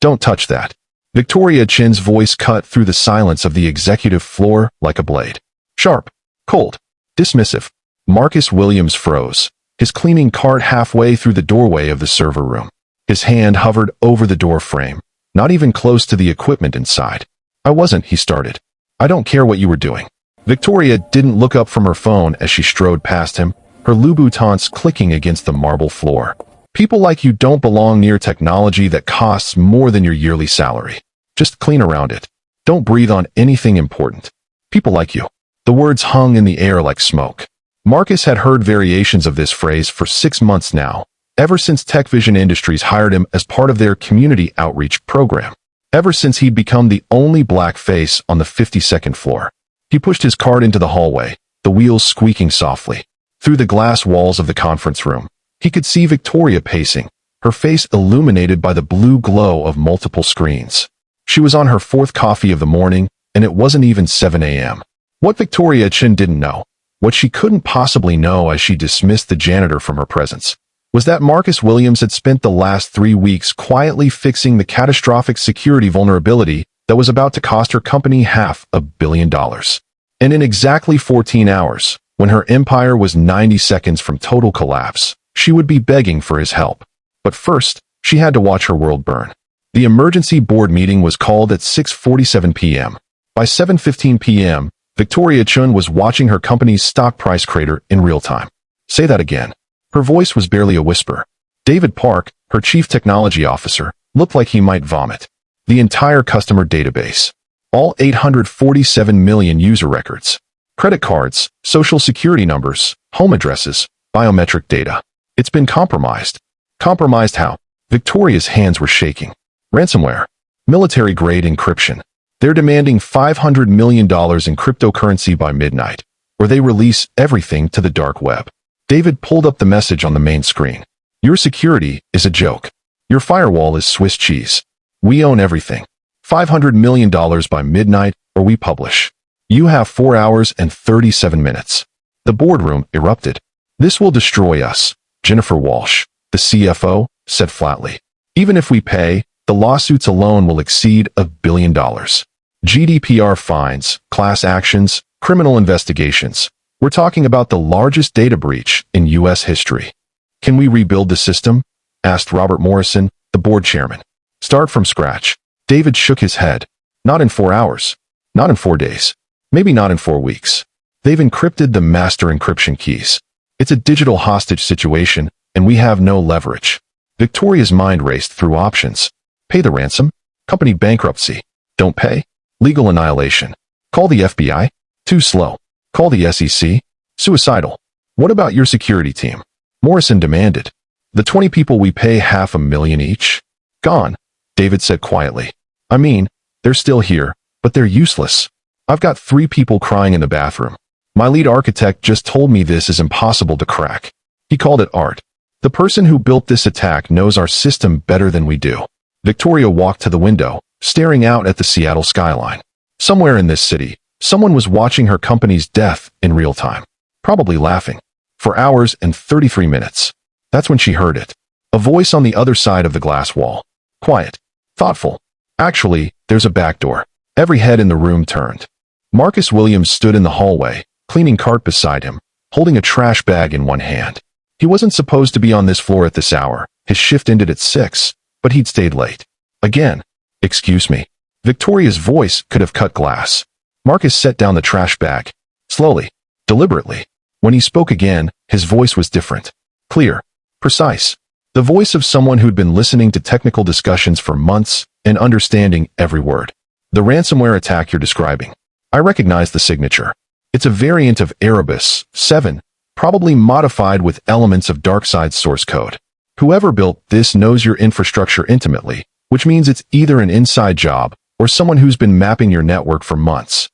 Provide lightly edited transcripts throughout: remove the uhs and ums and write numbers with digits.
Don't touch that. Victoria Chin's voice cut through the silence of the executive floor like a blade. Sharp, cold, dismissive. Marcus Williams froze, his cleaning cart halfway through the doorway of the server room. His hand hovered over the door frame, not even close to the equipment inside. I wasn't, he started. I don't care what you were doing. Victoria didn't look up from her phone as she strode past him, her Louboutins clicking against the marble floor. People like you don't belong near technology that costs more than your yearly salary. Just clean around it. Don't breathe on anything important. People like you. The words hung in the air like smoke. Marcus had heard variations of this phrase for 6 months now, ever since TechVision Industries hired him as part of their community outreach program. Ever since he'd become the only black face on the 52nd floor. He pushed his cart into the hallway, the wheels squeaking softly. Through the glass walls of the conference room, he could see Victoria pacing, her face illuminated by the blue glow of multiple screens. She was on her 4th coffee of the morning, and it wasn't even 7 a.m. What Victoria Chin didn't know, what she couldn't possibly know as she dismissed the janitor from her presence, was that Marcus Williams had spent the last 3 weeks quietly fixing the catastrophic security vulnerability that was about to cost her company $500 million. And in exactly 14 hours, when her empire was 90 seconds from total collapse, she would be begging for his help. But first, she had to watch her world burn. The emergency board meeting was called at 6:47 p.m. By 7:15 p.m., Victoria Chun was watching her company's stock price crater in real time. Say that again. Her voice was barely a whisper. David Park, her chief technology officer, looked like he might vomit. The entire customer database. All 847 million user records. Credit cards, social security numbers, home addresses, biometric data. It's been compromised. Compromised how? Victoria's hands were shaking. Ransomware. Military-grade encryption. They're demanding $500 million in cryptocurrency by midnight, or they release everything to the dark web. David pulled up the message on the main screen. Your security is a joke. Your firewall is Swiss cheese. We own everything. $500 million by midnight, or we publish. You have 4 hours and 37 minutes. The boardroom erupted. This will destroy us, Jennifer Walsh, the CFO, said flatly. Even if we pay, the lawsuits alone will exceed $1 billion. GDPR fines, class actions, criminal investigations. We're talking about the largest data breach in U.S. history. Can we rebuild the system? Asked Robert Morrison, the board chairman. Start from scratch. David shook his head. Not in 4 hours. Not in 4 days. Maybe not in 4 weeks. They've encrypted the master encryption keys. It's a digital hostage situation, and we have no leverage. Victoria's mind raced through options. Pay the ransom? Company bankruptcy. Don't pay? Legal annihilation. Call the FBI? Too slow. Call the SEC? Suicidal. What about your security team? Morrison demanded. The 20 people we pay $500,000 each? Gone, David said quietly. I mean, they're still here, but they're useless. I've got 3 people crying in the bathroom. My lead architect just told me this is impossible to crack. He called it art. The person who built this attack knows our system better than we do. Victoria walked to the window, staring out at the Seattle skyline. Somewhere in this city, someone was watching her company's death in real time. Probably laughing. For hours and 33 minutes. That's when she heard it. A voice on the other side of the glass wall. Quiet. Thoughtful. Actually, there's a back door. Every head in the room turned. Marcus Williams stood in the hallway, cleaning cart beside him, holding a trash bag in one hand. He wasn't supposed to be on this floor at this hour. His shift ended at 6, but he'd stayed late. Again. Excuse me. Victoria's voice could have cut glass. Marcus set down the trash bag. Slowly. Deliberately. When he spoke again, his voice was different. Clear. Precise. The voice of someone who'd been listening to technical discussions for months and understanding every word. The ransomware attack you're describing. I recognize the signature. It's a variant of Erebus 7, probably modified with elements of DarkSide source code. Whoever built this knows your infrastructure intimately, which means it's either an inside job or someone who's been mapping your network for months.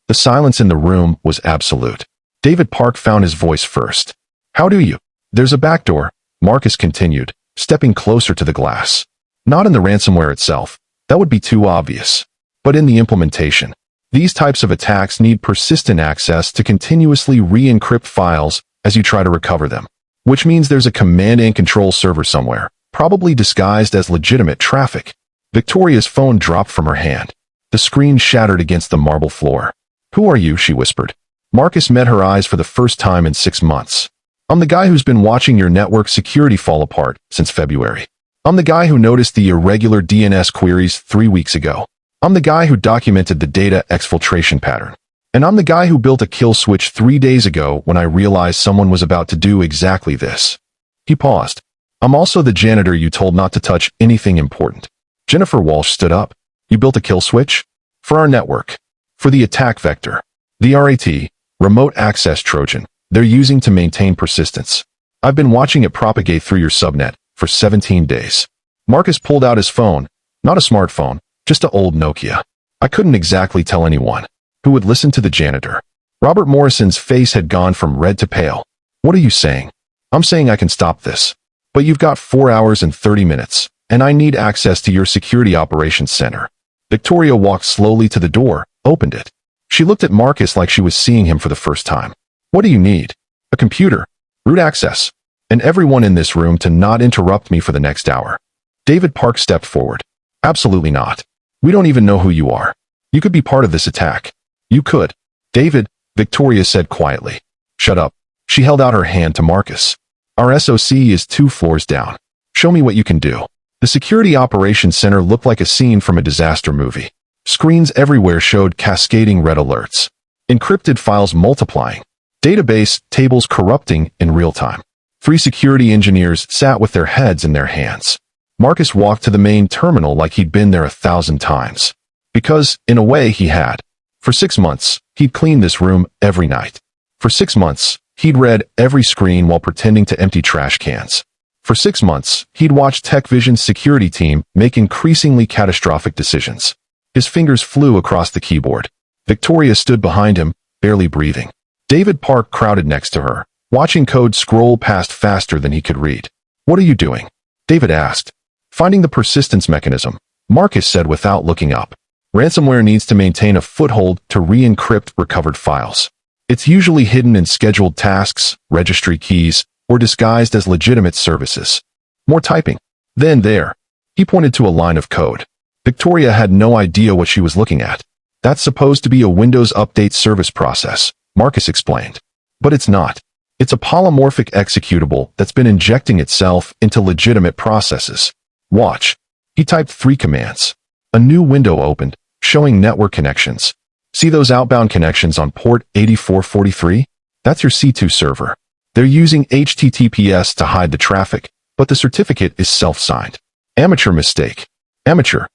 The silence in the room was absolute. David Park found his voice first. How do you? There's a back door, Marcus continued, stepping closer to the glass. Not in the ransomware itself. That would be too obvious. But in the implementation. These types of attacks need persistent access to continuously re-encrypt files as you try to recover them. Which means there's a command and control server somewhere, probably disguised as legitimate traffic. Victoria's phone dropped from her hand. The screen shattered against the marble floor. "Who are you?" she whispered. Marcus met her eyes for the first time in 6 months. "I'm the guy who's been watching your network security fall apart since February. I'm the guy who noticed the irregular DNS queries 3 weeks ago. I'm the guy who documented the data exfiltration pattern. And I'm the guy who built a kill switch 3 days ago when I realized someone was about to do exactly this." He paused. "I'm also the janitor you told not to touch anything important." Jennifer Walsh stood up. "You built a kill switch? For our network. For the attack vector. The RAT, remote access Trojan, they're using to maintain persistence. I've been watching it propagate through your subnet for 17 days. Marcus pulled out his phone, not a smartphone, just an old Nokia. "I couldn't exactly tell anyone. Who would listen to the janitor?" Robert Morrison's face had gone from red to pale. "What are you saying?" "I'm saying I can stop this. But you've got 4 hours and 30 minutes, and I need access to your security operations center." Victoria walked slowly to the door, opened it. She looked at Marcus like she was seeing him for the first time. "What do you need?" "A computer. Root access. And everyone in this room to not interrupt me for the next hour." David Park stepped forward. "Absolutely not. We don't even know who you are. You could be part of this attack." "You could." "David," Victoria said quietly. "Shut up." She held out her hand to Marcus. "Our SOC is 2 floors down. Show me what you can do." The security operations center looked like a scene from a disaster movie. Screens everywhere showed cascading red alerts. Encrypted files multiplying. Database tables corrupting in real time. 3 security engineers sat with their heads in their hands. Marcus walked to the main terminal like he'd been there 1,000 times. Because, in a way, he had. For 6 months, he'd cleaned this room every night. For 6 months, he'd read every screen while pretending to empty trash cans. For 6 months, he'd watched TechVision's security team make increasingly catastrophic decisions. His fingers flew across the keyboard. Victoria stood behind him, barely breathing. David Park crowded next to her, watching code scroll past faster than he could read. "What are you doing?" David asked. "Finding the persistence mechanism," Marcus said without looking up. "Ransomware needs to maintain a foothold to re-encrypt recovered files. It's usually hidden in scheduled tasks, registry keys, or disguised as legitimate services. More typing. Then there." He pointed to a line of code. Victoria had no idea what she was looking at. "That's supposed to be a Windows Update service process," Marcus explained. "But it's not. It's a polymorphic executable that's been injecting itself into legitimate processes. Watch." He typed 3 commands. A new window opened, showing network connections. "See those outbound connections on port 8443? That's your C2 server. They're using HTTPS to hide the traffic, but the certificate is self-signed. Amateur mistake." "Amateur?"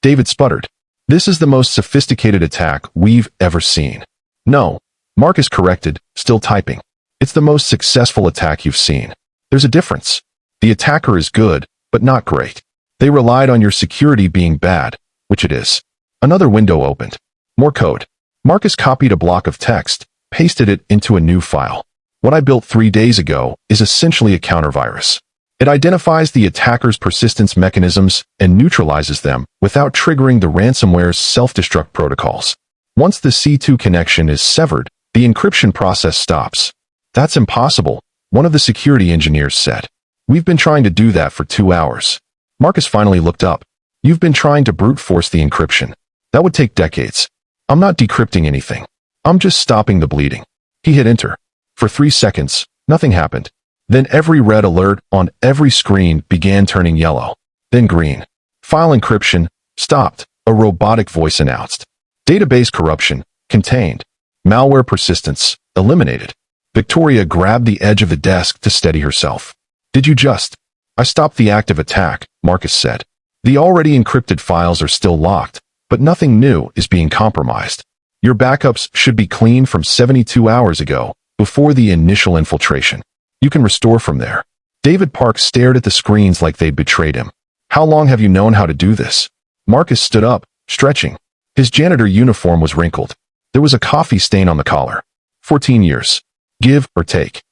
David sputtered. "This is the most sophisticated attack we've ever seen." "No," Marcus corrected, still typing. "It's the most successful attack you've seen. There's a difference. The attacker is good, but not great. They relied on your security being bad, which it is." Another window opened. More code. Marcus copied a block of text, pasted it into a new file. "What I built 3 days ago is essentially a countervirus. It identifies the attacker's persistence mechanisms and neutralizes them without triggering the ransomware's self-destruct protocols. Once the C2 connection is severed, the encryption process stops." "That's impossible," one of the security engineers said. "We've been trying to do that for 2 hours." Marcus finally looked up. "You've been trying to brute force the encryption. That would take decades." "I'm not decrypting anything. I'm just stopping the bleeding." He hit enter. For 3 seconds, nothing happened. Then every red alert on every screen began turning yellow. Then green. "File encryption stopped," a robotic voice announced. "Database corruption contained. Malware persistence eliminated." Victoria grabbed the edge of the desk to steady herself. "Did you just—" "I stopped the active attack," Marcus said. "The already encrypted files are still locked, but nothing new is being compromised. Your backups should be clean from 72 hours ago, before the initial infiltration. You can restore from there." David Park stared at the screens like they'd betrayed him. "How long have you known how to do this?" Marcus stood up, stretching. His janitor uniform was wrinkled. There was a coffee stain on the collar. 14 years. Give or take.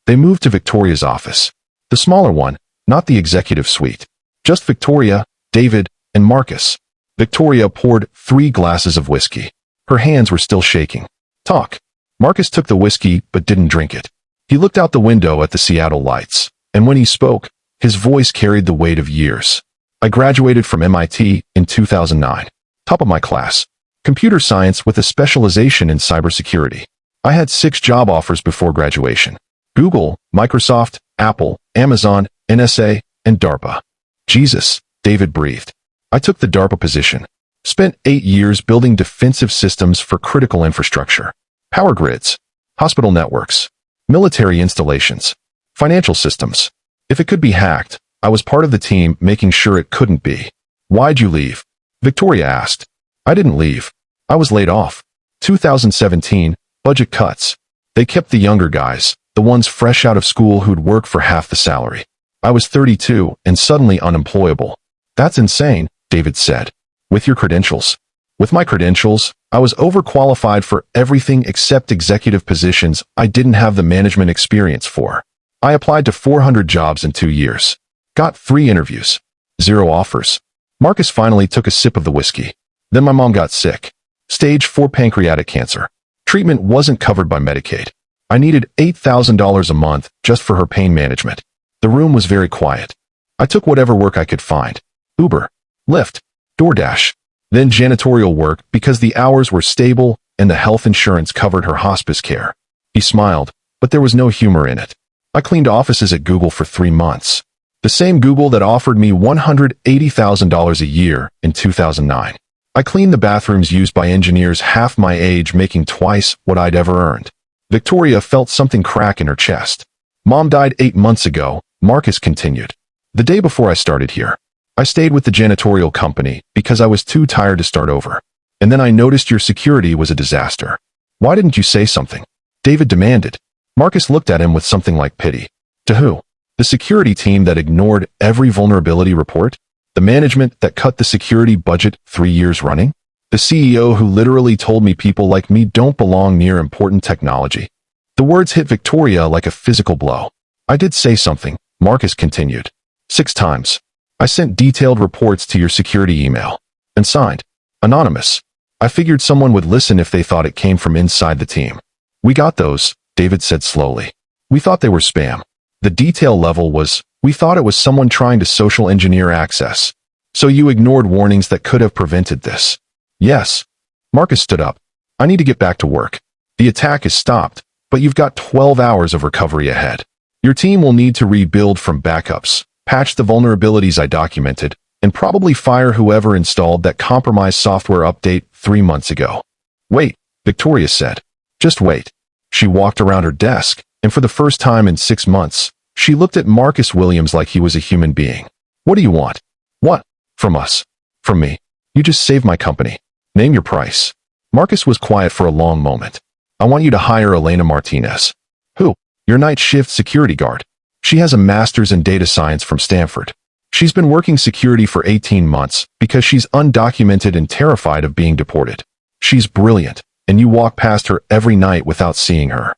They moved to Victoria's office. The smaller one, not the executive suite. Just Victoria, David, and Marcus. Victoria poured 3 glasses of whiskey. Her hands were still shaking. "Talk." Marcus took the whiskey but didn't drink it. He looked out the window at the Seattle lights, and when he spoke, his voice carried the weight of years. I graduated from MIT in 2009. Top of my class. Computer science with a specialization in cybersecurity. I had 6 job offers before graduation. Google, Microsoft, Apple, Amazon, NSA, and DARPA. Jesus, David breathed. I took the DARPA position. Spent 8 years building defensive systems for critical infrastructure. Power grids, hospital networks, military installations, financial systems. If it could be hacked, I was part of the team making sure it couldn't be. Why'd you leave? Victoria asked. I didn't leave. I was laid off. 2017, budget cuts. They kept the younger guys, the ones fresh out of school who'd work for half the salary. I was 32 and suddenly unemployable. That's insane, David said. With your credentials? With my credentials, I was overqualified for everything except executive positions I didn't have the management experience for. I applied to 400 jobs in 2 years. Got 3 interviews. 0 offers. Marcus finally took a sip of the whiskey. Then my mom got sick. Stage 4 pancreatic cancer. Treatment wasn't covered by Medicaid. I needed $8,000 a month just for her pain management. The room was very quiet. I took whatever work I could find. Uber, Lyft, DoorDash. Then janitorial work because the hours were stable and the health insurance covered her hospice care. He smiled, but there was no humor in it. I cleaned offices at Google for 3 months. The same Google that offered me $180,000 a year in 2009. I cleaned the bathrooms used by engineers half my age, making twice what I'd ever earned. Victoria felt something crack in her chest. Mom died 8 months ago, Marcus continued. The day before I started here. I stayed with the janitorial company because I was too tired to start over. And then I noticed your security was a disaster. Why didn't you say something? David demanded. Marcus looked at him with something like pity. To who? The security team that ignored every vulnerability report? The management that cut the security budget 3 years running? The CEO who literally told me people like me don't belong near important technology? The words hit Victoria like a physical blow. I did say something, Marcus continued. 6 times. I sent detailed reports to your security email. And signed. Anonymous. I figured someone would listen if they thought it came from inside the team. We got those, David said slowly. We thought they were spam. The detail level was, we thought it was someone trying to social engineer access. So you ignored warnings that could have prevented this. Yes. Marcus stood up. I need to get back to work. The attack is stopped, but you've got 12 hours of recovery ahead. Your team will need to rebuild from backups, patch the vulnerabilities I documented, and probably fire whoever installed that compromised software update 3 months ago. Wait, Victoria said. Just wait. She walked around her desk, and for the first time in 6 months, she looked at Marcus Williams like he was a human being. What do you want? What? From us. From me. You just saved my company. Name your price. Marcus was quiet for a long moment. I want you to hire Elena Martinez. Who? Your night shift security guard. She has a master's in data science from Stanford. She's been working security for 18 months because she's undocumented and terrified of being deported. She's brilliant, and you walk past her every night without seeing her.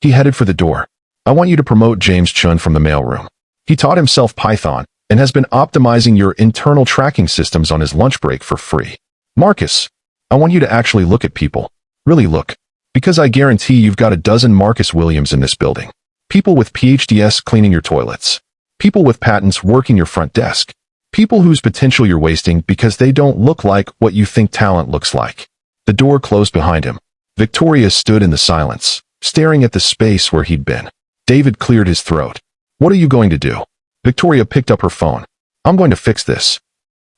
He headed for the door. I want you to promote James Chun from the mailroom. He taught himself Python and has been optimizing your internal tracking systems on his lunch break for free. Marcus, I want you to actually look at people. Really look. Because I guarantee you've got a dozen Marcus Williams in this building. People with PhDs cleaning your toilets. People with patents working your front desk. People whose potential you're wasting because they don't look like what you think talent looks like. The door closed behind him. Victoria stood in the silence, staring at the space where he'd been. David cleared his throat. What are you going to do? Victoria picked up her phone. I'm going to fix this.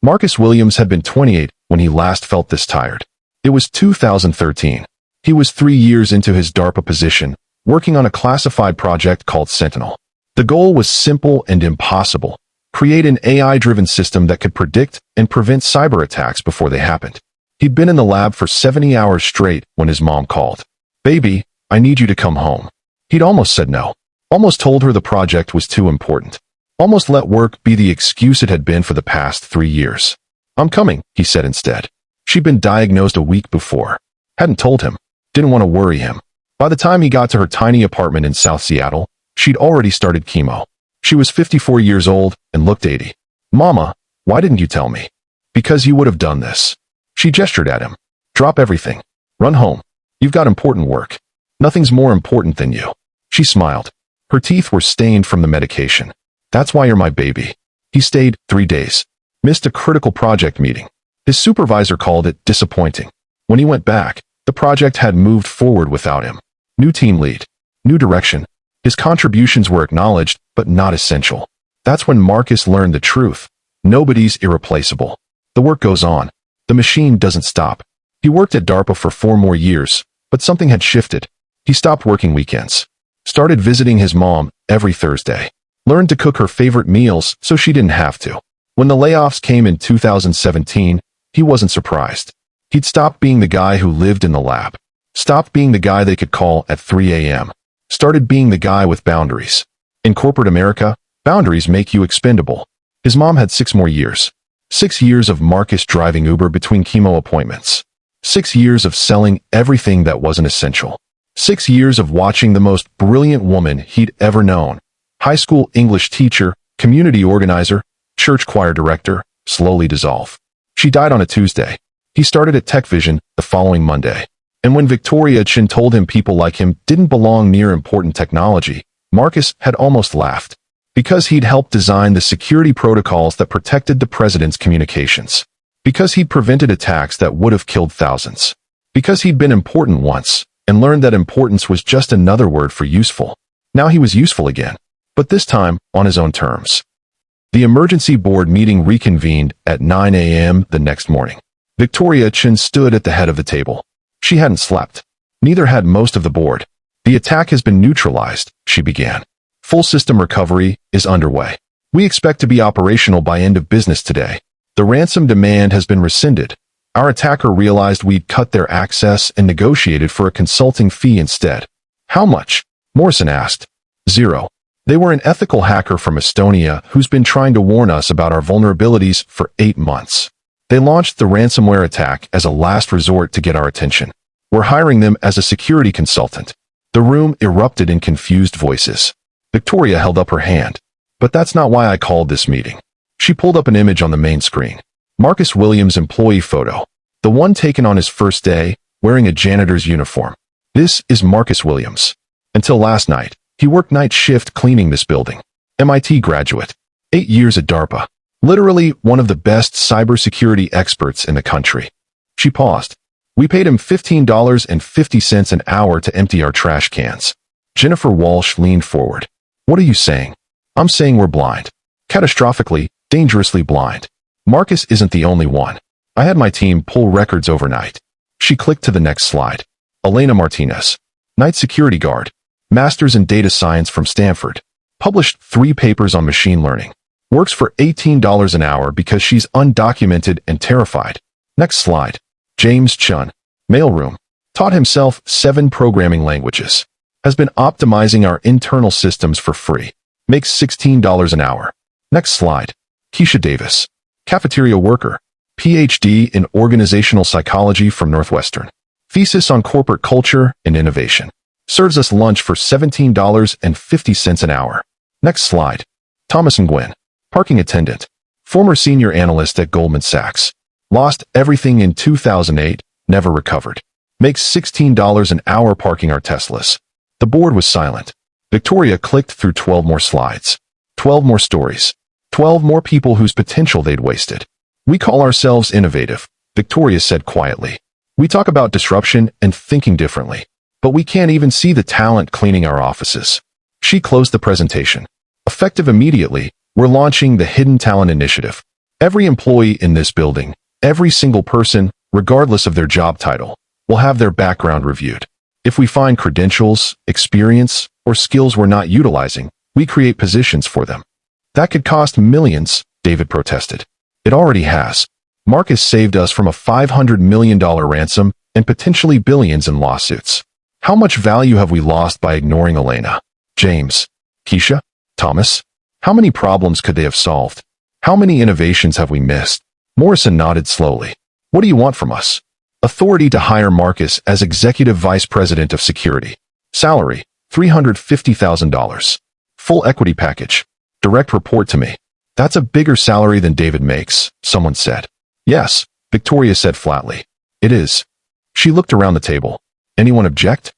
Marcus Williams had been 28 when he last felt this tired. It was 2013. He was 3 years into his DARPA position, working on a classified project called Sentinel. The goal was simple and impossible. Create an AI-driven system that could predict and prevent cyber attacks before they happened. He'd been in the lab for 70 hours straight when his mom called. Baby, I need you to come home. He'd almost said no. Almost told her the project was too important. Almost let work be the excuse it had been for the past 3 years. I'm coming, he said instead. She'd been diagnosed a week before. Hadn't told him. Didn't want to worry him. By the time he got to her tiny apartment in South Seattle, she'd already started chemo. She was 54 years old and looked 80. Mama, why didn't you tell me? Because you would have done this. She gestured at him. Drop everything. Run home. You've got important work. Nothing's more important than you. She smiled. Her teeth were stained from the medication. That's why you're my baby. He stayed 3 days. Missed a critical project meeting. His supervisor called it disappointing. When he went back, the project had moved forward without him. New team lead. New direction. His contributions were acknowledged, but not essential. That's when Marcus learned the truth. Nobody's irreplaceable. The work goes on. The machine doesn't stop. He worked at DARPA for 4 more years, but something had shifted. He stopped working weekends. Started visiting his mom every Thursday. Learned to cook her favorite meals so she didn't have to. When the layoffs came in 2017, he wasn't surprised. He'd stopped being the guy who lived in the lab. Stopped being the guy they could call at 3 a.m. Started being the guy with boundaries. In corporate America, boundaries make you expendable. His mom had 6 more years. 6 years of Marcus driving Uber between chemo appointments. 6 years of selling everything that wasn't essential. 6 years of watching the most brilliant woman he'd ever known, high school English teacher, community organizer, church choir director, slowly dissolve. She died on a Tuesday. He started at TechVision the following Monday. And when Victoria Chin told him people like him didn't belong near important technology, Marcus had almost laughed. Because he'd helped design the security protocols that protected the president's communications. Because he'd prevented attacks that would have killed thousands. Because he'd been important once, and learned that importance was just another word for useful. Now he was useful again. But this time, on his own terms. The emergency board meeting reconvened at 9 a.m. the next morning. Victoria Chin stood at the head of the table. She hadn't slept. Neither had most of the board. The attack has been neutralized, she began. Full system recovery is underway. We expect to be operational by end of business today. The ransom demand has been rescinded. Our attacker realized we'd cut their access and negotiated for a consulting fee instead. How much? Morrison asked. 0. They were an ethical hacker from Estonia who's been trying to warn us about our vulnerabilities for 8 months. They launched the ransomware attack as a last resort to get our attention. We're hiring them as a security consultant. The room erupted in confused voices. Victoria held up her hand. But that's not why I called this meeting. She pulled up an image on the main screen. Marcus Williams' employee photo. The one taken on his first day, wearing a janitor's uniform. This is Marcus Williams. Until last night, he worked night shift cleaning this building. MIT graduate. 8 years at DARPA. Literally one of the best cybersecurity experts in the country. She paused. We paid him $15.50 an hour to empty our trash cans. Jennifer Walsh leaned forward. What are you saying? I'm saying we're blind. Catastrophically, dangerously blind. Marcus isn't the only one. I had my team pull records overnight. She clicked to the next slide. Elena Martinez. Night security guard. Master's in data science from Stanford. Published 3 papers on machine learning. Works for $18 an hour because she's undocumented and terrified. Next slide. James Chun. Mailroom. Taught himself 7 programming languages. Has been optimizing our internal systems for free. Makes $16 an hour. Next slide. Keisha Davis. Cafeteria worker. PhD in organizational psychology from Northwestern. Thesis on corporate culture and innovation. Serves us lunch for $17.50 an hour. Next slide. Thomas Nguyen. Parking attendant. Former senior analyst at Goldman Sachs. Lost everything in 2008, never recovered. Makes $16 an hour parking our Teslas. The board was silent. Victoria clicked through 12 more slides. 12 more stories. 12 more people whose potential they'd wasted. We call ourselves innovative, Victoria said quietly. We talk about disruption and thinking differently. But we can't even see the talent cleaning our offices. She closed the presentation. Effective immediately, we're launching the Hidden Talent Initiative. Every employee in this building, every single person, regardless of their job title, will have their background reviewed. If we find credentials, experience, or skills we're not utilizing, we create positions for them. That could cost millions, David protested. It already has. Marcus saved us from a $500 million ransom and potentially billions in lawsuits. How much value have we lost by ignoring Elena? James? Keisha? Thomas? How many problems could they have solved? How many innovations have we missed? Morrison nodded slowly. What do you want from us? Authority to hire Marcus as Executive Vice President of Security. Salary, $350,000. Full equity package. Direct report to me. That's a bigger salary than David makes, someone said. Yes, Victoria said flatly. It is. She looked around the table. Anyone object?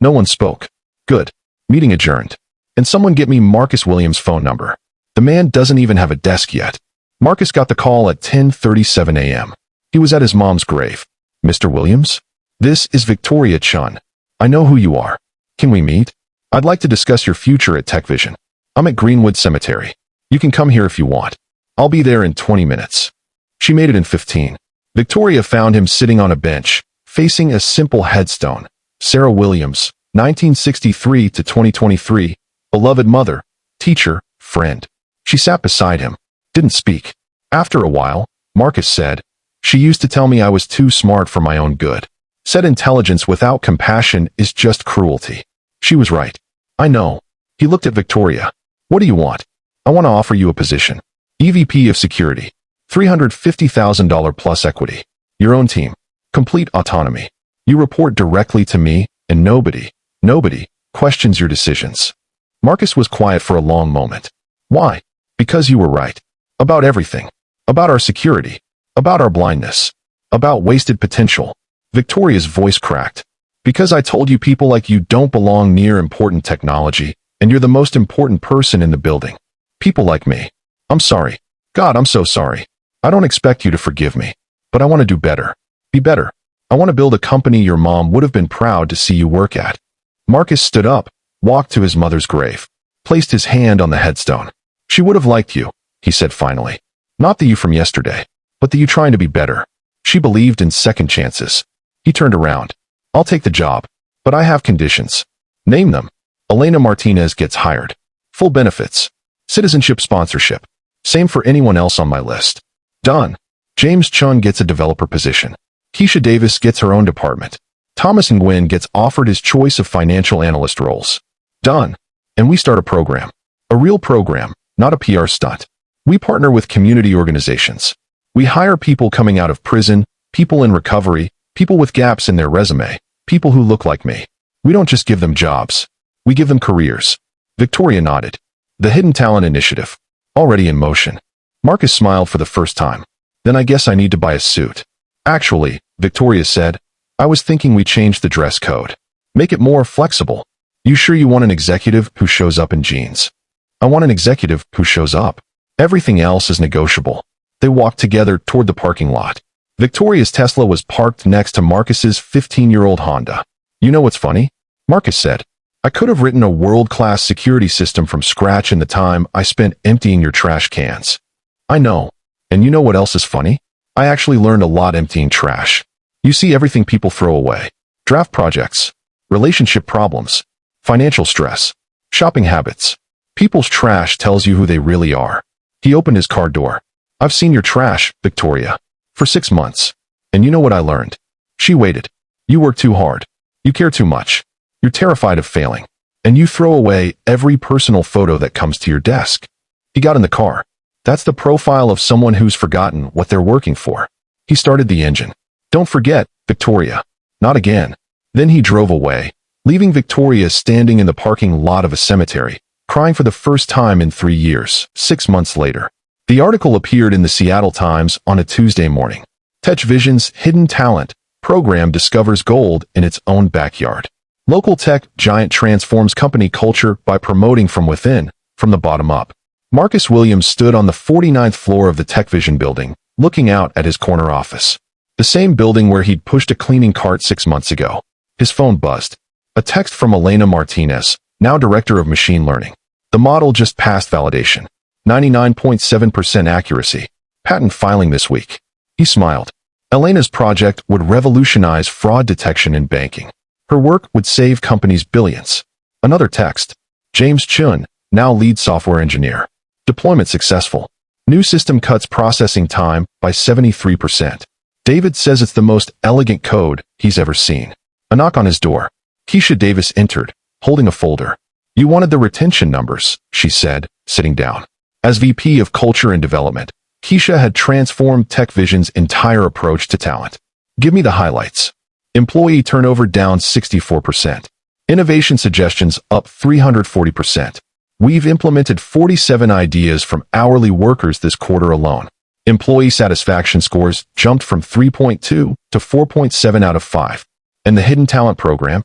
No one spoke. Good. Meeting adjourned. And someone get me Marcus Williams' phone number. The man doesn't even have a desk yet. Marcus got the call at 10:37 a.m. He was at his mom's grave. "Mr. Williams? This is Victoria Chun. I know who you are. Can we meet? I'd like to discuss your future at TechVision. I'm at Greenwood Cemetery. You can come here if you want. I'll be there in 20 minutes. She made it in 15. Victoria found him sitting on a bench, facing a simple headstone. Sarah Williams, 1963 to 2023, beloved mother, teacher, friend. She sat beside him, didn't speak. After a while, Marcus said, "She used to tell me I was too smart for my own good. Said intelligence without compassion is just cruelty. She was right. I know." He looked at Victoria. "What do you want?" "I want to offer you a position. EVP of Security. $350,000 plus equity. Your own team. Complete autonomy. You report directly to me, and nobody questions your decisions." Marcus was quiet for a long moment. "Why?" "Because you were right. About everything. About our security. About our blindness. About wasted potential." Victoria's voice cracked. "Because I told you people like you don't belong near important technology, and you're the most important person in the building. People like me. I'm sorry. God, I'm so sorry. I don't expect you to forgive me. But I want to do better. Be better. I want to build a company your mom would have been proud to see you work at." Marcus stood up, walked to his mother's grave, placed his hand on the headstone. "She would have liked you," he said finally. "Not the you from yesterday, but the you trying to be better. She believed in second chances." He turned around. "I'll take the job, but I have conditions." "Name them." "Elena Martinez gets hired. Full benefits. Citizenship sponsorship. Same for anyone else on my list." "Done." "James Chun gets a developer position. Keisha Davis gets her own department. Thomas Nguyen gets offered his choice of financial analyst roles." "Done." "And we start a program. A real program, not a PR stunt. We partner with community organizations. We hire people coming out of prison, people in recovery, people with gaps in their resume, people who look like me. We don't just give them jobs. We give them careers." Victoria nodded. "The Hidden Talent Initiative. Already in motion." Marcus smiled for the first time. "Then I guess I need to buy a suit." "Actually," Victoria said, "I was thinking we change the dress code. Make it more flexible." "You sure you want an executive who shows up in jeans?" "I want an executive who shows up. Everything else is negotiable." They walked together toward the parking lot. Victoria's Tesla was parked next to Marcus's 15-year-old Honda. "You know what's funny?" Marcus said. "I could have written a world-class security system from scratch in the time I spent emptying your trash cans." "I know. And you know what else is funny? I actually learned a lot emptying trash. You see everything people throw away. Draft projects, relationship problems, financial stress, shopping habits. People's trash tells you who they really are." He opened his car door. "I've seen your trash, Victoria, for 6 months. And you know what I learned?" She waited. "You work too hard. You care too much. You're terrified of failing. And you throw away every personal photo that comes to your desk." He got in the car. "That's the profile of someone who's forgotten what they're working for." He started the engine. "Don't forget, Victoria. Not again." Then he drove away, leaving Victoria standing in the parking lot of a cemetery, crying for the first time in 3 years. 6 months later, the article appeared in the Seattle Times on a Tuesday morning. TechVision's Hidden Talent program discovers gold in its own backyard. Local tech giant transforms company culture by promoting from within, from the bottom up. Marcus Williams stood on the 49th floor of the TechVision building, looking out at his corner office. The same building where he'd pushed a cleaning cart 6 months ago. His phone buzzed. A text from Elena Martinez, now director of machine learning. The model just passed validation. 99.7% accuracy. Patent filing this week. He smiled. Elena's project would revolutionize fraud detection in banking. Her work would save companies billions. Another text. James Chun, now lead software engineer. Deployment successful. New system cuts processing time by 73%. David says it's the most elegant code he's ever seen. A knock on his door. Keisha Davis entered, holding a folder. "You wanted the retention numbers," she said, sitting down. As VP of Culture and Development, Keisha had transformed TechVision's entire approach to talent. "Give me the highlights." Employee turnover down 64%. Innovation suggestions up 340%. We've implemented 47 ideas from hourly workers this quarter alone. Employee satisfaction scores jumped from 3.2 to 4.7 out of 5. And the Hidden Talent program?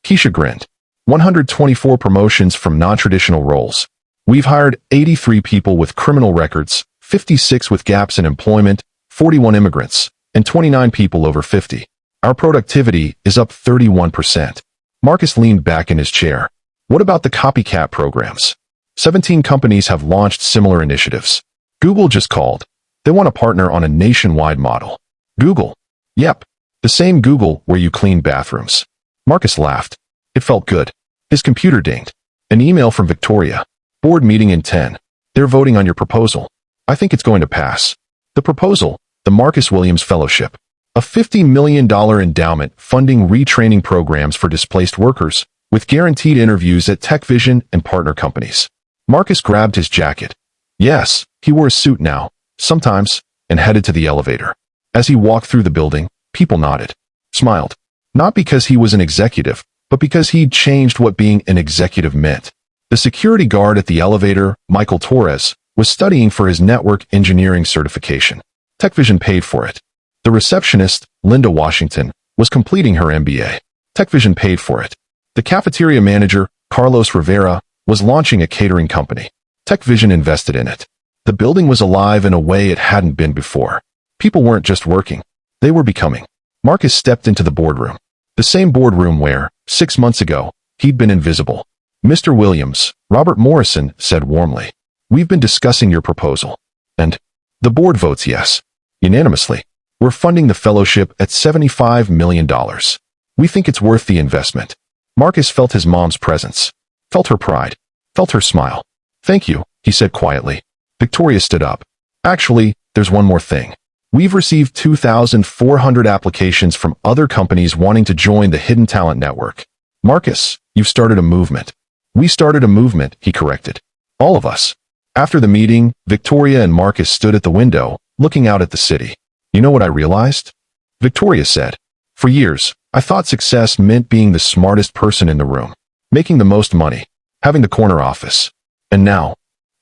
Keisha grinned. 124 promotions from non-traditional roles. We've hired 83 people with criminal records, 56 with gaps in employment, 41 immigrants, and 29 people over 50. Our productivity is up 31%. Marcus leaned back in his chair. What about the copycat programs? 17 companies have launched similar initiatives. Google just called. They want to partner on a nationwide model. Google. Yep. The same Google where you clean bathrooms. Marcus laughed. It felt good. His computer dinged. An email from Victoria. Board meeting in 10. They're voting on your proposal. I think it's going to pass. The proposal, the Marcus Williams Fellowship. A $50 million endowment funding retraining programs for displaced workers, with guaranteed interviews at TechVision and partner companies. Marcus grabbed his jacket. Yes, he wore a suit now, sometimes, and headed to the elevator. As he walked through the building, people nodded, smiled. Not because he was an executive, but because he'd changed what being an executive meant. The security guard at the elevator, Michael Torres, was studying for his network engineering certification. TechVision paid for it. The receptionist, Linda Washington, was completing her MBA. TechVision paid for it. The cafeteria manager, Carlos Rivera, was launching a catering company. TechVision invested in it. The building was alive in a way it hadn't been before. People weren't just working. They were becoming. Marcus stepped into the boardroom. The same boardroom where, 6 months ago, he'd been invisible. Mr. Williams, Robert Morrison said warmly, "We've been discussing your proposal. And the board votes yes. Unanimously. We're funding the fellowship at $75 million. We think it's worth the investment." Marcus felt his mom's presence, felt her pride, felt her smile. "Thank you," he said quietly. Victoria stood up. "Actually, there's one more thing. We've received 2,400 applications from other companies wanting to join the Hidden Talent Network. Marcus, you've started a movement." "We started a movement," he corrected. "All of us." After the meeting, Victoria and Marcus stood at the window, looking out at the city. "You know what I realized?" Victoria said. "For years, I thought success meant being the smartest person in the room, making the most money, having the corner office. And now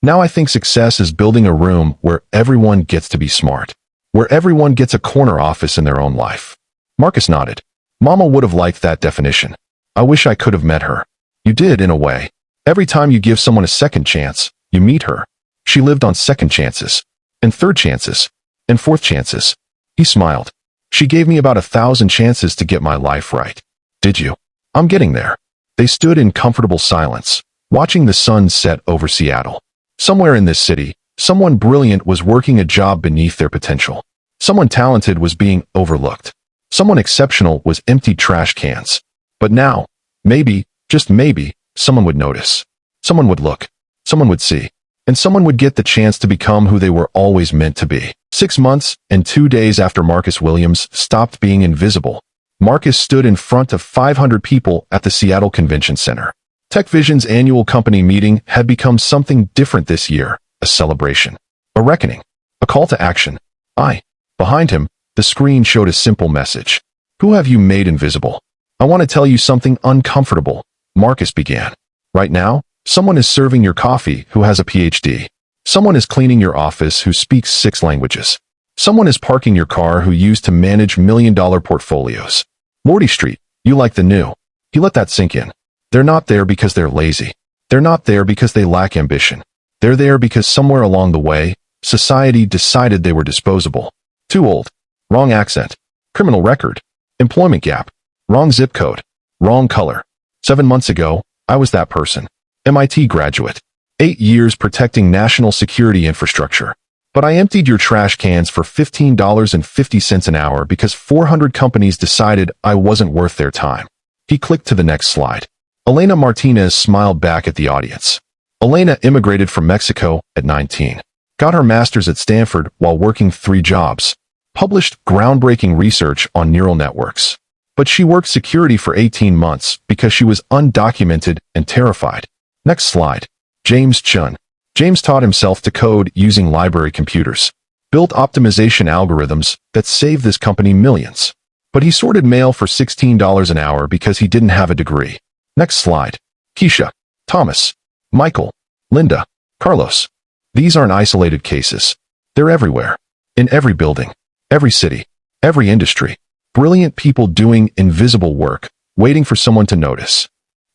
I think success is building a room where everyone gets to be smart, where everyone gets a corner office in their own life." Marcus nodded. "Mama would have liked that definition. I wish I could have met her." "You did, in a way. Every time you give someone a second chance, you meet her. She lived on second chances, and third chances, and fourth chances." He smiled. "She gave me about 1,000 chances to get my life right." "Did you?" "I'm getting there." They stood in comfortable silence, watching the sun set over Seattle. Somewhere in this city, someone brilliant was working a job beneath their potential. Someone talented was being overlooked. Someone exceptional was empty trash cans. But now, maybe, just maybe, someone would notice. Someone would look. Someone would see. And someone would get the chance to become who they were always meant to be. 6 months and 2 days after Marcus Williams stopped being invisible, Marcus stood in front of 500 people at the Seattle Convention Center. TechVision's annual company meeting had become something different this year, a celebration, a reckoning, a call to action. Behind him, the screen showed a simple message. "Who have you made invisible? I want to tell you something uncomfortable," Marcus began. "Right now, someone is serving your coffee who has a PhD. Someone is cleaning your office who speaks 6 languages. Someone is parking your car who used to manage million-dollar portfolios. Morty Street, you like the new." He let that sink in. They're not there because they're lazy. They're not there because they lack ambition. They're there because somewhere along the way, society decided they were disposable. Too old. Wrong accent. Criminal record. Employment gap. Wrong zip code. Wrong color. 7 months ago, I was that person. MIT graduate. 8 years protecting national security infrastructure. But I emptied your trash cans for $15.50 an hour because 400 companies decided I wasn't worth their time." He clicked to the next slide. Elena Martinez smiled back at the audience. Elena immigrated from Mexico at 19. Got her master's at Stanford while working 3 jobs. Published groundbreaking research on neural networks. But she worked security for 18 months because she was undocumented and terrified. Next slide. James Chun. James taught himself to code using library computers. Built optimization algorithms that saved this company millions. But he sorted mail for $16 an hour because he didn't have a degree. Next slide. Keisha. Thomas. Michael. Linda. Carlos. These aren't isolated cases. They're everywhere. In every building. Every city. Every industry. Brilliant people doing invisible work, waiting for someone to notice.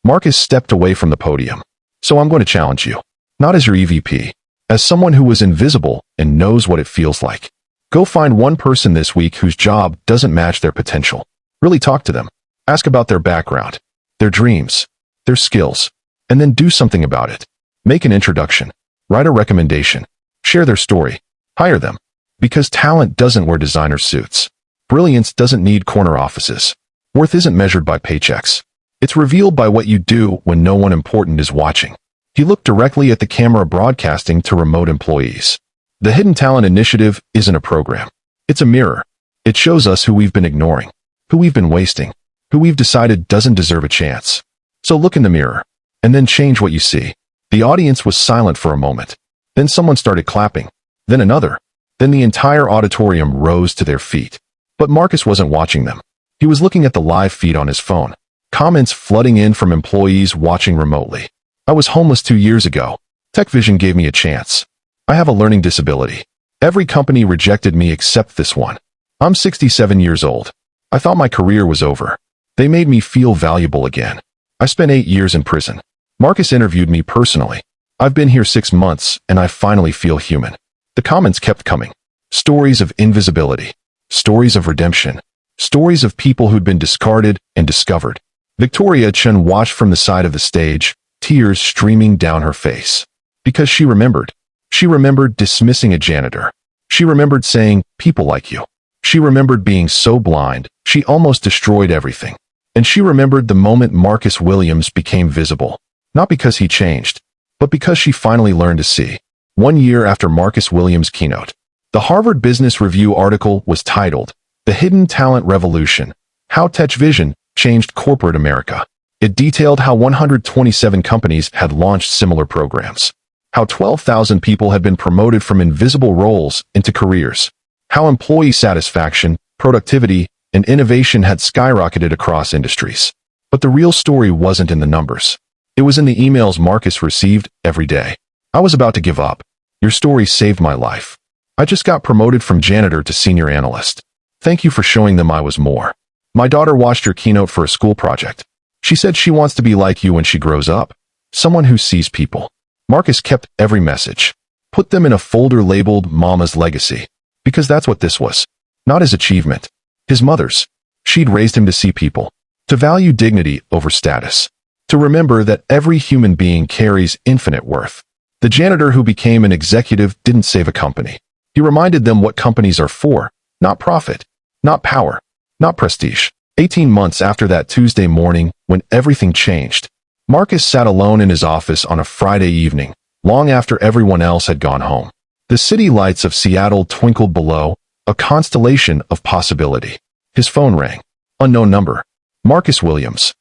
Marcus stepped away from the podium. "So I'm going to challenge you. Not as your EVP. as someone who was invisible and knows what it feels like. Go find one person this week whose job doesn't match their potential. Really talk to them. Ask about their background, their dreams, their skills, and then do something about it. Make an introduction. Write a recommendation. Share their story. Hire them. Because talent doesn't wear designer suits. Brilliance doesn't need corner offices. Worth isn't measured by paychecks. It's revealed by what you do when no one important is watching. He looked directly at the camera broadcasting to remote employees. The Hidden Talent Initiative isn't a program. It's a mirror. It shows us who we've been ignoring, who we've been wasting, who we've decided doesn't deserve a chance. So look in the mirror, and then change what you see. The audience was silent for a moment. Then someone started clapping. Then another. Then the entire auditorium rose to their feet. But Marcus wasn't watching them. He was looking at the live feed on his phone. Comments flooding in from employees watching remotely. I was homeless 2 years ago. TechVision gave me a chance. I have a learning disability. Every company rejected me except this one. I'm 67 years old. I thought my career was over. They made me feel valuable again. I spent 8 years in prison. Marcus interviewed me personally. I've been here 6 months, and I finally feel human. The comments kept coming. Stories of invisibility. Stories of redemption. Stories of people who'd been discarded and discovered. Victoria Chen watched from the side of the stage, tears streaming down her face. Because she remembered. She remembered dismissing a janitor. She remembered saying, "People like you." She remembered being so blind, she almost destroyed everything. And she remembered the moment Marcus Williams became visible. Not because he changed, but because she finally learned to see. 1 year after Marcus Williams' keynote, the Harvard Business Review article was titled, "The Hidden Talent Revolution: How TechVision Changed Corporate America." It detailed how 127 companies had launched similar programs. How 12,000 people had been promoted from invisible roles into careers. How employee satisfaction, productivity, and innovation had skyrocketed across industries. But the real story wasn't in the numbers. It was in the emails Marcus received every day. "I was about to give up. Your story saved my life. I just got promoted from janitor to senior analyst. Thank you for showing them I was more. My daughter watched your keynote for a school project. She said she wants to be like you when she grows up. Someone who sees people." Marcus kept every message. Put them in a folder labeled Mama's Legacy. Because that's what this was. Not his achievement. His mother's. She'd raised him to see people. To value dignity over status. To remember that every human being carries infinite worth. The janitor who became an executive didn't save a company. He reminded them what companies are for. Not profit. Not power. Not prestige. 18 months after that Tuesday morning, when everything changed, Marcus sat alone in his office on a Friday evening, long after everyone else had gone home. The city lights of Seattle twinkled below, a constellation of possibility. His phone rang. Unknown number. Marcus Williams.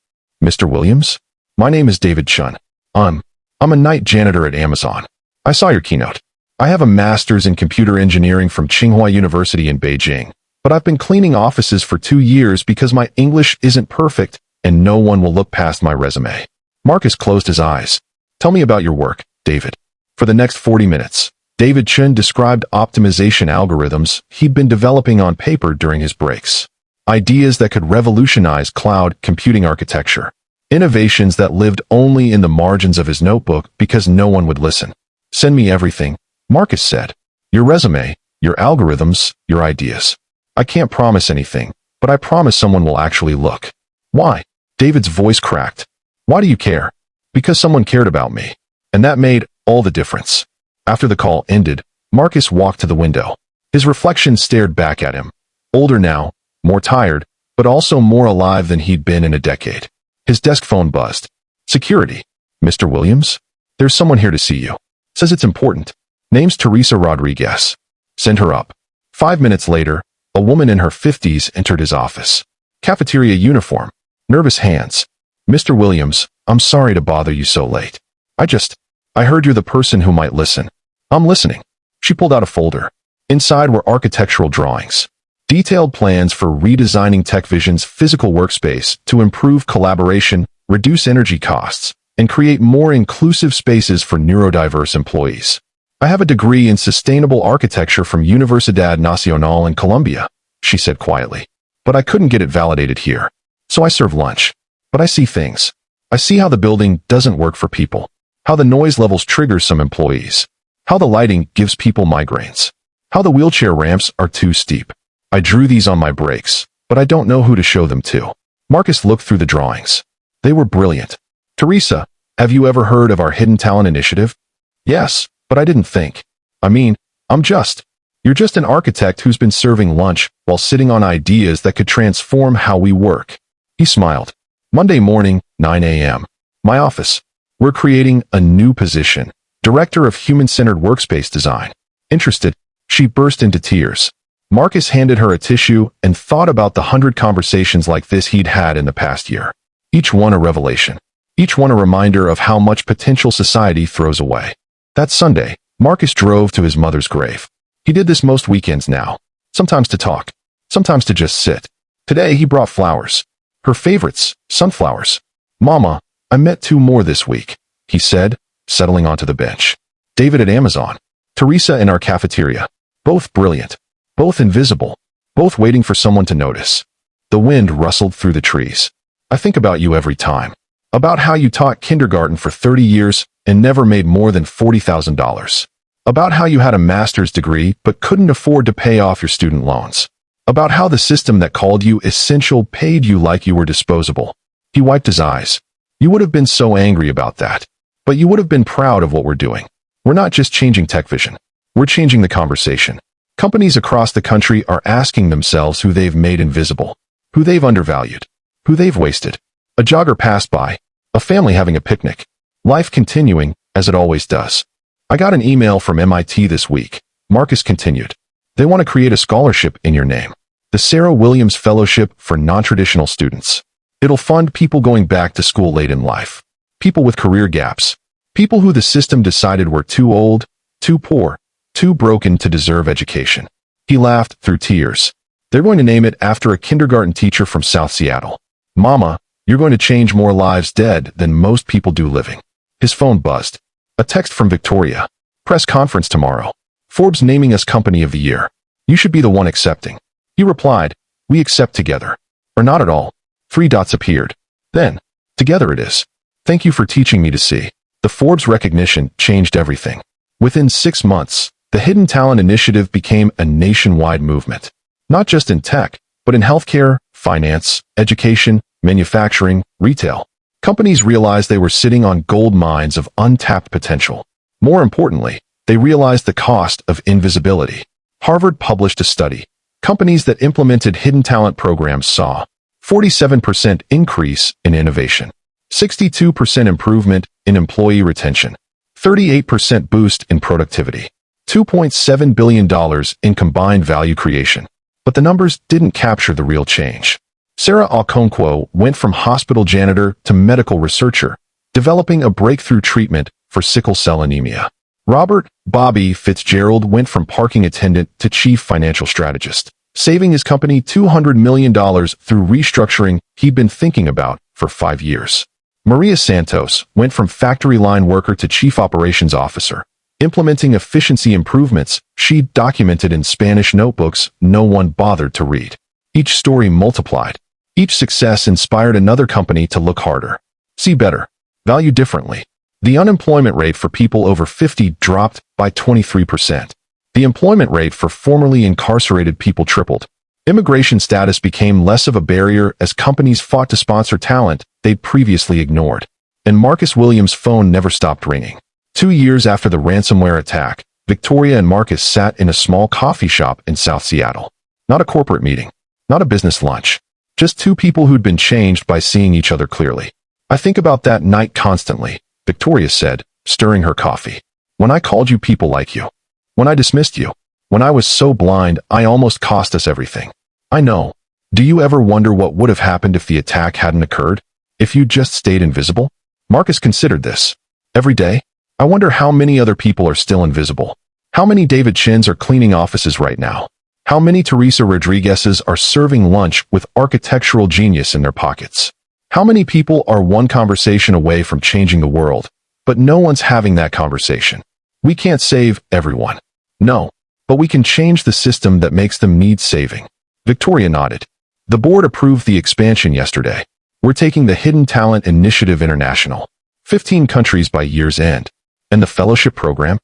"Mr. Williams? My name is David Chun. I'm a night janitor at Amazon. I saw your keynote. I have a master's in computer engineering from Tsinghua University in Beijing, but I've been cleaning offices for 2 years because my English isn't perfect and no one will look past my resume." Marcus closed his eyes. "Tell me about your work, David." For the next 40 minutes, David Chen described optimization algorithms he'd been developing on paper during his breaks. Ideas that could revolutionize cloud computing architecture. Innovations that lived only in the margins of his notebook because no one would listen. "Send me everything," Marcus said. "Your resume, your algorithms, your ideas. I can't promise anything, but I promise someone will actually look." "Why?" David's voice cracked. "Why do you care?" "Because someone cared about me. And that made all the difference." After the call ended, Marcus walked to the window. His reflection stared back at him. Older now, more tired, but also more alive than he'd been in a decade. His desk phone buzzed. "Security. Mr. Williams? There's someone here to see you. Says it's important. Name's Teresa Rodriguez. Send her up." 5 minutes later, a woman in her 50s entered his office. Cafeteria uniform. Nervous hands. "Mr. Williams, I'm sorry to bother you so late. I heard you're the person who might listen." "I'm listening." She pulled out a folder. Inside were architectural drawings. Detailed plans for redesigning TechVision's physical workspace to improve collaboration, reduce energy costs, and create more inclusive spaces for neurodiverse employees. "I have a degree in sustainable architecture from Universidad Nacional in Colombia," she said quietly. "But I couldn't get it validated here. So I serve lunch. But I see things. I see how the building doesn't work for people. How the noise levels trigger some employees. How the lighting gives people migraines. How the wheelchair ramps are too steep. I drew these on my breaks, but I don't know who to show them to. Marcus looked through the drawings. They were brilliant. Teresa, have you ever heard of our Hidden Talent Initiative? Yes, but I didn't think. You're just an architect who's been serving lunch while sitting on ideas that could transform how we work. He smiled. Monday morning, 9 a.m. My office. We're creating a new position, Director of Human-Centered Workspace Design. Interested? She burst into tears. Marcus handed her a tissue and thought about the 100 conversations like this he'd had in the past year. Each one a revelation. Each one a reminder of how much potential society throws away. That Sunday, Marcus drove to his mother's grave. He did this most weekends now. Sometimes to talk. Sometimes to just sit. Today he brought flowers. Her favorites, sunflowers. Mama, I met 2 more this week, he said, settling onto the bench. David at Amazon. Teresa in our cafeteria. Both brilliant. Both invisible. Both waiting for someone to notice. The wind rustled through the trees. I think about you every time. About how you taught kindergarten for 30 years and never made more than $40,000. About how you had a master's degree but couldn't afford to pay off your student loans. About how the system that called you essential paid you like you were disposable. He wiped his eyes. You would have been so angry about that. But you would have been proud of what we're doing. We're not just changing tech vision. We're changing the conversation. Companies across the country are asking themselves who they've made invisible, who they've undervalued, who they've wasted. A jogger passed by, a family having a picnic, life continuing as it always does. I got an email from MIT this week, Marcus continued. They want to create a scholarship in your name, the Sarah Williams Fellowship for Non-Traditional Students. It'll fund people going back to school late in life, people with career gaps, people who the system decided were too old, too poor, too broken to deserve education. He laughed through tears. They're going to name it after a kindergarten teacher from South Seattle. Mama, you're going to change more lives dead than most people do living. His phone buzzed. A text from Victoria. Press conference tomorrow. Forbes naming us Company of the Year. You should be the one accepting. He replied, we accept together. Or not at all. 3 dots appeared. Then, together it is. Thank you for teaching me to see. The Forbes recognition changed everything. Within 6 months, the Hidden Talent Initiative became a nationwide movement. Not just in tech, but in healthcare, finance, education, manufacturing, retail. Companies realized they were sitting on gold mines of untapped potential. More importantly, they realized the cost of invisibility. Harvard published a study. Companies that implemented hidden talent programs saw 47% increase in innovation, 62% improvement in employee retention, 38% boost in productivity, $2.7 billion in combined value creation. But the numbers didn't capture the real change. Sarah Okonkwo went from hospital janitor to medical researcher, developing a breakthrough treatment for sickle cell anemia. Robert Bobby Fitzgerald went from parking attendant to chief financial strategist, saving his company $200 million through restructuring he'd been thinking about for 5 years. Maria Santos went from factory line worker to chief operations officer, implementing efficiency improvements she'd documented in Spanish notebooks no one bothered to read. Each story multiplied. Each success inspired another company to look harder, see better, value differently. The unemployment rate for people over 50 dropped by 23%. The employment rate for formerly incarcerated people tripled. Immigration status became less of a barrier as companies fought to sponsor talent they'd previously ignored. And Marcus Williams' phone never stopped ringing. 2 years after the ransomware attack, Victoria and Marcus sat in a small coffee shop in South Seattle. Not a corporate meeting, not a business lunch. Just 2 people who'd been changed by seeing each other clearly. I think about that night constantly, Victoria said, stirring her coffee. When I called you people like you. When I dismissed you. When I was so blind, I almost cost us everything. I know. Do you ever wonder what would have happened if the attack hadn't occurred? If you just stayed invisible? Marcus considered this. Every day, I wonder how many other people are still invisible. How many David Chins are cleaning offices right now? How many Teresa Rodriguez's are serving lunch with architectural genius in their pockets? How many people are one conversation away from changing the world, but no one's having that conversation? We can't save everyone. No, but we can change the system that makes them need saving. Victoria nodded. The board approved the expansion yesterday. We're taking the Hidden Talent Initiative international. 15 countries by year's end. And the fellowship program?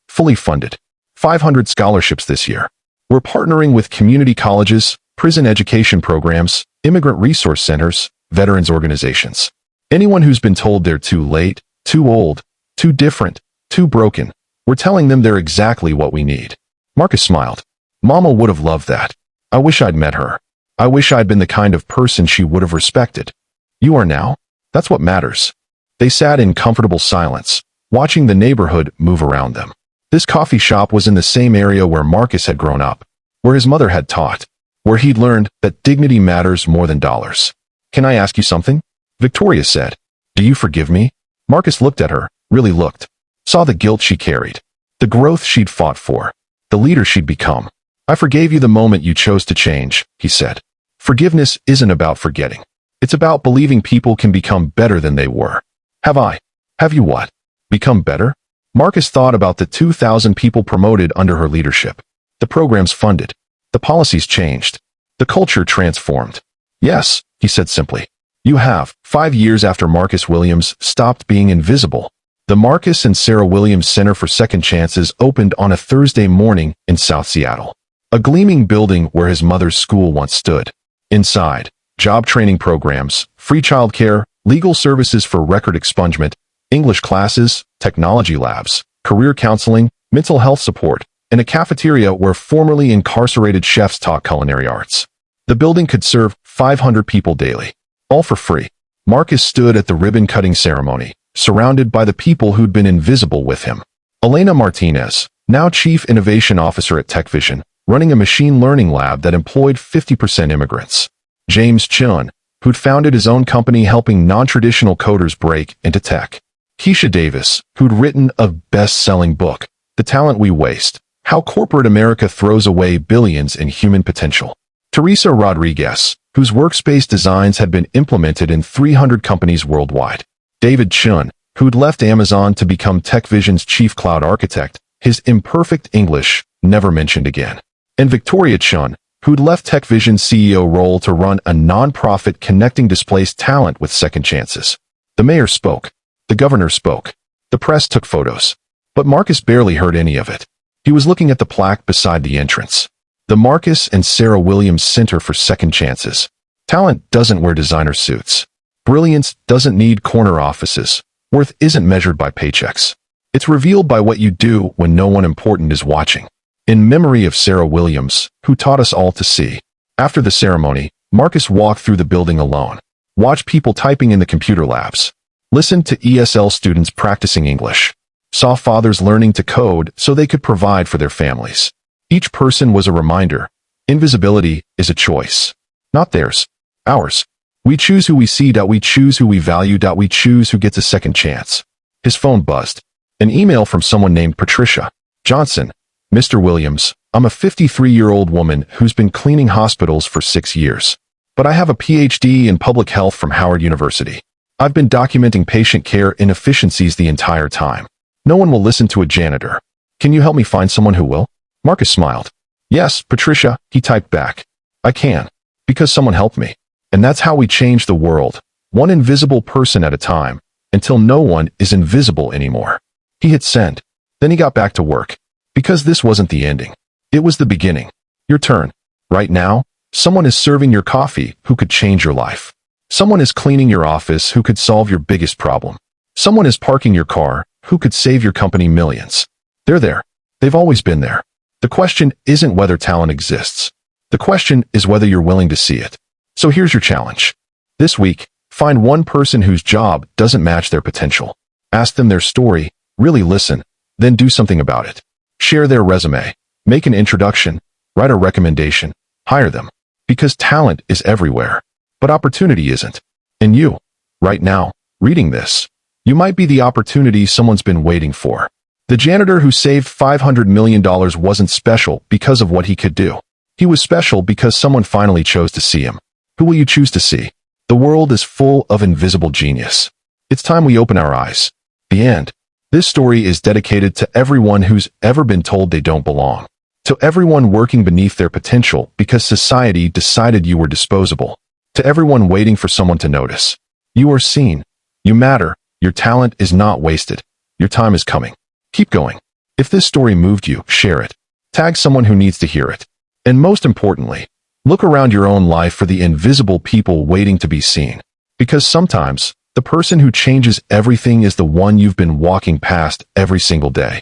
fully funded. 500 scholarships this year. We're partnering with community colleges, prison education programs, immigrant resource centers, veterans organizations. Anyone who's been told they're too late, too old, too different, too broken, we're telling them they're exactly what we need. Marcus smiled. Mama would have loved that. I wish I'd met her. I wish I'd been the kind of person she would have respected. You are now? That's what matters. They sat in comfortable silence, watching the neighborhood move around them. This coffee shop was in the same area where Marcus had grown up, where his mother had taught, where he'd learned that dignity matters more than dollars. Can I ask you something? Victoria said. Do you forgive me? Marcus looked at her, really looked, saw the guilt she carried, the growth she'd fought for, the leader she'd become. I forgave you the moment you chose to change, he said. Forgiveness isn't about forgetting. It's about believing people can become better than they were. Have I? Have you what? Become better? Marcus thought about the 2,000 people promoted under her leadership. The programs funded. The policies changed. The culture transformed. Yes, he said simply. You have. 5 years after Marcus Williams stopped being invisible, the Marcus and Sarah Williams Center for Second Chances opened on a Thursday morning in South Seattle. A gleaming building where his mother's school once stood. Inside, job training programs, free childcare, legal services for record expungement, English classes, technology labs, career counseling, mental health support, and a cafeteria where formerly incarcerated chefs taught culinary arts. The building could serve 500 people daily, all for free. Marcus stood at the ribbon-cutting ceremony, surrounded by the people who'd been invisible with him. Elena Martinez, now Chief Innovation Officer at TechVision, running a machine learning lab that employed 50% immigrants. James Chun, who'd founded his own company helping non-traditional coders break into tech. Keisha Davis, who'd written a best-selling book, The Talent We Waste, How Corporate America Throws Away Billions in Human Potential. Teresa Rodriguez, whose workspace designs had been implemented in 300 companies worldwide. David Chun, who'd left Amazon to become TechVision's chief cloud architect, his imperfect English never mentioned again. And Victoria Chun, who'd left TechVision's CEO role to run a nonprofit connecting displaced talent with second chances. The mayor spoke. The governor spoke. The press took photos. But Marcus barely heard any of it. He was looking at the plaque beside the entrance. The Marcus and Sarah Williams Center for Second Chances. Talent doesn't wear designer suits. Brilliance doesn't need corner offices. Worth isn't measured by paychecks. It's revealed by what you do when no one important is watching. In memory of Sarah Williams, who taught us all to see. After the ceremony, Marcus walked through the building alone, watched people typing in the computer labs, listened to ESL students practicing English, saw fathers learning to code so they could provide for their families. Each person was a reminder. Invisibility is a choice. Not theirs. Ours. We choose who we see. We choose who we value. We choose who gets a second chance. His phone buzzed. An email from someone named Patricia Johnson. Mr. Williams, I'm a 53-year-old woman who's been cleaning hospitals for 6 years. But I have a PhD in public health from Howard University. I've been documenting patient care inefficiencies the entire time. No one will listen to a janitor. Can you help me find someone who will? Marcus smiled. Yes, Patricia, he typed back. I can. Because someone helped me. And that's how we change the world, one invisible person at a time, until no one is invisible anymore. He hit send. Then he got back to work. Because this wasn't the ending. It was the beginning. Your turn. Right now, someone is serving your coffee who could change your life. Someone is cleaning your office who could solve your biggest problem. Someone is parking your car who could save your company millions. They're there. They've always been there. The question isn't whether talent exists. The question is whether you're willing to see it. So here's your challenge. This week, find one person whose job doesn't match their potential. Ask them their story, really listen, then do something about it. Share their resume, make an introduction, write a recommendation, hire them. Because talent is everywhere, but opportunity isn't. And you, right now, reading this, you might be the opportunity someone's been waiting for. The janitor who saved $500 million wasn't special because of what he could do. He was special because someone finally chose to see him. Who will you choose to see? The world is full of invisible genius. It's time we open our eyes. The end. This story is dedicated to everyone who's ever been told they don't belong. To everyone working beneath their potential because society decided you were disposable. To everyone waiting for someone to notice. You are seen. You matter. Your talent is not wasted. Your time is coming. Keep going. If this story moved you, share it. Tag someone who needs to hear it. And most importantly, look around your own life for the invisible people waiting to be seen. Because sometimes, the person who changes everything is the one you've been walking past every single day.